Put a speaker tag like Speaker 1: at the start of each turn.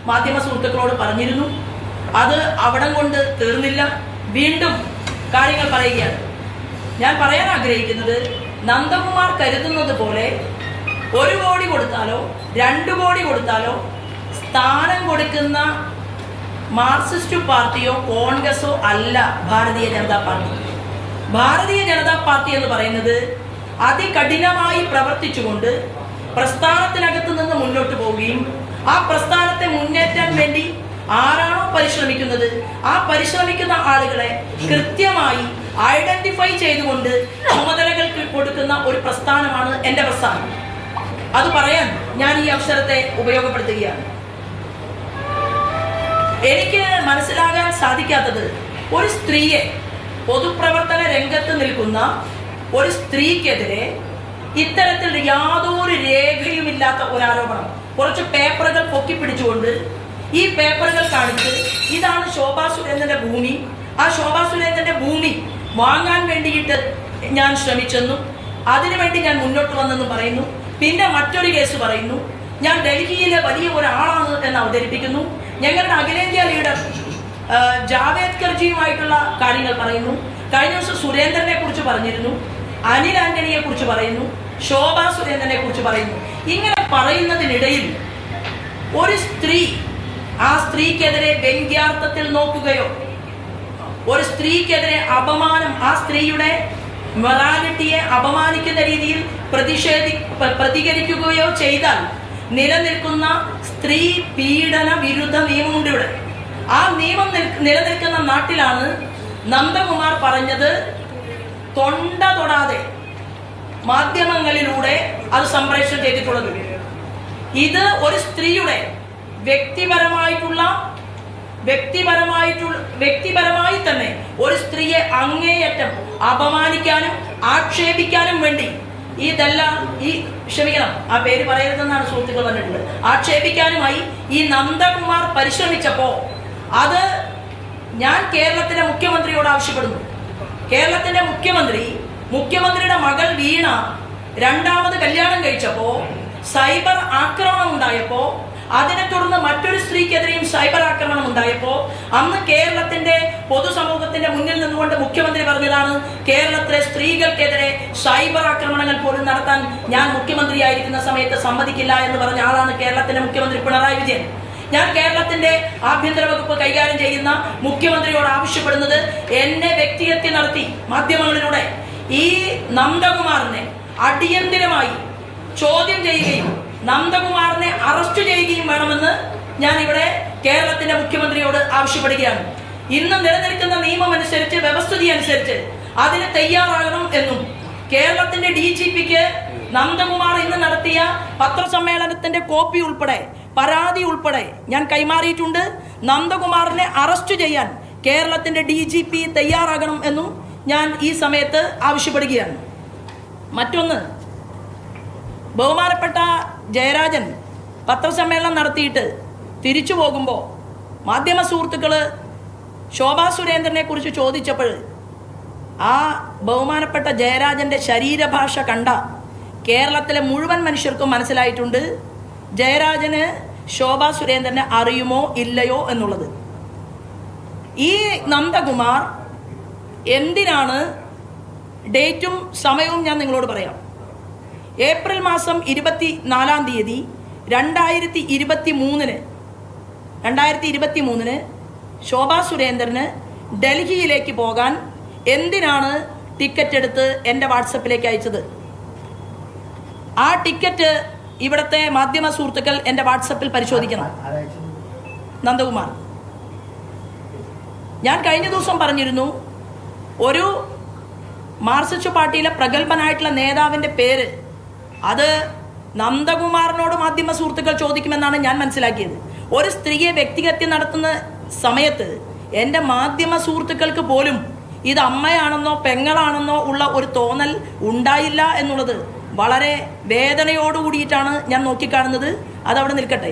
Speaker 1: മാധ്യമ സുഹൃത്തുക്കളോട് പറഞ്ഞിരുന്നു. അത് അവിടം കൊണ്ട് തീർന്നില്ല. വീണ്ടും കാര്യങ്ങൾ പറയുകയാണ്. ഞാൻ പറയാൻ ആഗ്രഹിക്കുന്നത്, നന്ദകുമാർ കരുതുന്നത് പോലെ 1 കോടി കൊടുത്താലോ 2 കോടി കൊടുത്താലോ സ്ഥാനം കൊടുക്കുന്ന മാർക്സിസ്റ്റ് പാർട്ടിയോ കോൺഗ്രസോ അല്ല ഭാരതീയ ജനതാ പാർട്ടി. ഭാരതീയ ജനതാ പാർട്ടി എന്ന് പറയുന്നത് അതികഠിനമായി പ്രവർത്തിച്ചുകൊണ്ട് പ്രസ്ഥാനത്തിനകത്ത് നിന്ന് മുന്നോട്ട് പോവുകയും ആ പ്രസ്ഥാനത്തെ മുന്നേറ്റാൻ വേണ്ടി ആരാണോ പരിശ്രമിക്കുന്നത് ആ പരിശ്രമിക്കുന്ന ആളുകളെ കൃത്യമായി ഐഡന്റിഫൈ ചെയ്തുകൊണ്ട് ചുമതലകൾ കൊടുക്കുന്ന ഒരു പ്രസ്ഥാനമാണ് എൻ്റെ പ്രസ്ഥാനം. അത് പറയാൻ ഞാൻ ഈ അവസരത്തെ ഉപയോഗപ്പെടുത്തുകയാണ്. എനിക്ക് മനസ്സിലാകാൻ സാധിക്കാത്തത്, ഒരു സ്ത്രീയെ, പൊതുപ്രവർത്തന രംഗത്ത് നിൽക്കുന്ന ഒരു സ്ത്രീക്കെതിരെ ഇത്തരത്തിൽ യാതൊരു രേഖയുമില്ലാത്ത ഒരു ആരോപണം, കുറച്ച് പേപ്പറുകൾ പൊക്കിപ്പിടിച്ചുകൊണ്ട് ഈ പേപ്പറുകൾ കാണിച്ച് ഇതാണ് ശോഭാ സുരേന്ദ്രന്റെ ഭൂമി, ആ ശോഭാ സുരേന്ദ്രന്റെ ഭൂമി വാങ്ങാൻ വേണ്ടിയിട്ട് ഞാൻ ശ്രമിച്ചെന്നും അതിനുവേണ്ടി ഞാൻ മുന്നോട്ട് വന്നെന്നും പറയുന്നു. പിന്നെ മറ്റൊരു കേസ് പറയുന്നു, ഞാൻ ഡൽഹിയിലെ വലിയ ഒരാളാണ് എന്ന് അവതരിപ്പിക്കുന്നു. ഞങ്ങളുടെ അഖിലേന്ത്യാ ലീഡർ ജാവേദ്കർജിയുമായിട്ടുള്ള കാര്യങ്ങൾ പറയുന്നു. കഴിഞ്ഞ ദിവസം സുരേന്ദ്രനെ കുറിച്ച് പറഞ്ഞിരുന്നു, അനിൽ ആന്റണിയെ കുറിച്ച് പറയുന്നു, ശോഭാ സുരേന്ദ്രനെ കുറിച്ച് പറയുന്നു. ഇങ്ങനെ പറയുന്നതിനിടയിൽ ഒരു സ്ത്രീ, ആ സ്ത്രീക്കെതിരെ വ്യംഗ്യാർത്ഥത്തിൽ നോക്കുകയോ ഒരു സ്ത്രീക്കെതിരെ അപമാനം, ആ സ്ത്രീയുടെ മൊറാലിറ്റിയെ അപമാനിക്കുന്ന രീതിയിൽ പ്രതികരിക്കുകയോ ചെയ്താൽ നിലനിൽക്കുന്ന സ്ത്രീ പീഡന വിരുദ്ധ നിയമമുണ്ട് ഇവിടെ. ആ നിയമം നിലനിൽക്കുന്ന നാട്ടിലാണ് നന്ദകുമാർ പറഞ്ഞത് തൊണ്ട തൊടാതെ മാധ്യമങ്ങളിലൂടെ അത് സംപ്രേഷണം ചെയ്തിട്ടുള്ളത്. ഇത് ഒരു സ്ത്രീയുടെ വ്യക്തിപരമായി തന്നെ ഒരു സ്ത്രീയെ അങ്ങേയറ്റം അപമാനിക്കാനും ആക്ഷേപിക്കാനും വേണ്ടി ഇതെല്ലാം ക്ഷമിക്കണം, ആ പേര് പറയരുതെന്നാണ് സുഹൃത്തുക്കൾ പറഞ്ഞിട്ടുള്ളത്, ആക്ഷേപിക്കാനുമായി ഈ നന്ദകുമാർ പരിശ്രമിച്ചപ്പോ അത് ഞാൻ കേരളത്തിലെ മുഖ്യമന്ത്രിയോട് ആവശ്യപ്പെടുന്നു. കേരളത്തിന്റെ മുഖ്യമന്ത്രിയുടെ മകൾ വീണ 2ാമത് കല്യാണം കഴിച്ചപ്പോ സൈബർ ആക്രമണം ഉണ്ടായപ്പോ, അതിനെ തുടർന്ന് മറ്റൊരു സ്ത്രീക്കെതിരെയും സൈബർ ആക്രമണം ഉണ്ടായപ്പോ അന്ന് കേരളത്തിന്റെ പൊതുസമൂഹത്തിന്റെ മുന്നിൽ നിന്നുകൊണ്ട് മുഖ്യമന്ത്രി പറഞ്ഞതാണ്, കേരളത്തിലെ സ്ത്രീകൾക്കെതിരെ സൈബർ ആക്രമണങ്ങൾ പോലും നടത്താൻ ഞാൻ മുഖ്യമന്ത്രിയായിരിക്കുന്ന സമയത്ത് സമ്മതിക്കില്ല എന്ന് പറഞ്ഞ ആളാണ് കേരളത്തിന്റെ മുഖ്യമന്ത്രി പിണറായി വിജയൻ. ഞാൻ കേരളത്തിന്റെ ആഭ്യന്തര വകുപ്പ് കൈകാര്യം ചെയ്യുന്ന മുഖ്യമന്ത്രിയോട് ആവശ്യപ്പെടുന്നത്, എന്നെ വ്യക്തിഹത്യ നടത്തി മാധ്യമങ്ങളിലൂടെ ഈ നന്ദകുമാറിനെ അടിയന്തിരമായി ചോദ്യം ചെയ്യുകയും നന്ദകുമാറിനെ അറസ്റ്റ് ചെയ്യുകയും വേണമെന്ന് ഞാൻ ഇവിടെ കേരളത്തിന്റെ മുഖ്യമന്ത്രിയോട് ആവശ്യപ്പെടുകയാണ്. ഇന്ന് നിലനിൽക്കുന്ന നിയമം അനുസരിച്ച്, വ്യവസ്ഥിതി അനുസരിച്ച് അതിന് തയ്യാറാകണം എന്നും കേരളത്തിന്റെ DGPക്ക് നന്ദകുമാർ ഇന്ന് നടത്തിയ പത്രസമ്മേളനത്തിന്റെ കോപ്പി ഉൾപ്പെടെ, പരാതി ഉൾപ്പെടെ ഞാൻ കൈമാറിയിട്ടുണ്ട്. നന്ദകുമാറിനെ അറസ്റ്റ് ചെയ്യാൻ കേരളത്തിന്റെ DGP തയ്യാറാകണം എന്നും ഞാൻ ഈ സമയത്ത് ആവശ്യപ്പെടുകയാണ്. മറ്റൊന്ന്, ബഹുമാനപ്പെട്ട ജയരാജൻ പത്രസമ്മേളനം നടത്തിയിട്ട് തിരിച്ചു പോകുമ്പോൾ മാധ്യമ സുഹൃത്തുക്കൾ ശോഭാ സുരേന്ദ്രനെ കുറിച്ച് ചോദിച്ചപ്പോൾ ആ ബഹുമാനപ്പെട്ട ജയരാജൻ്റെ ശരീരഭാഷ കണ്ട കേരളത്തിലെ മുഴുവൻ മനുഷ്യർക്കും മനസ്സിലായിട്ടുണ്ട് ജയരാജന് ശോഭാ സുരേന്ദ്രനെ അറിയുമോ ഇല്ലയോ എന്നുള്ളത്. ഈ നന്ദകുമാർ എന്തിനാണ്, ഡേറ്റും സമയവും ഞാൻ നിങ്ങളോട് പറയാം. ഏപ്രിൽ മാസം 24-ാം തീയതി 2023 ശോഭാ സുരേന്ദ്രന് ഡൽഹിയിലേക്ക് പോകാൻ എന്തിനാണ് ടിക്കറ്റ് എടുത്ത് എൻ്റെ വാട്സപ്പിലേക്ക് അയച്ചത്? ആ ടിക്കറ്റ് ഇവിടുത്തെ മാധ്യമ സുഹൃത്തുക്കൾ എൻ്റെ വാട്സപ്പിൽ പരിശോധിക്കണം. നന്ദകുമാർ, ഞാൻ കഴിഞ്ഞ ദിവസം പറഞ്ഞിരുന്നു, ഒരു മാർക്സിസ്റ്റ് പാർട്ടിയിലെ പ്രഗത്ഭനായിട്ടുള്ള നേതാവിൻ്റെ പേര്, അത് നന്ദകുമാറിനോട് മാധ്യമ സുഹൃത്തുക്കൾ ചോദിക്കുമെന്നാണ് ഞാൻ മനസ്സിലാക്കിയത്. ഒരു സ്ത്രീയെ വ്യക്തിഹത്യ നടത്തുന്ന സമയത്ത് എൻ്റെ മാധ്യമ സുഹൃത്തുക്കൾക്ക് പോലും ഇത് അമ്മയാണെന്നോ പെങ്ങളാണെന്നോ ഉള്ള ഒരു തോന്നൽ ഉണ്ടായില്ല എന്നുള്ളത് വളരെ വേദനയോടുകൂടിയിട്ടാണ് ഞാൻ നോക്കിക്കാണുന്നത്. അതവിടെ നിൽക്കട്ടെ.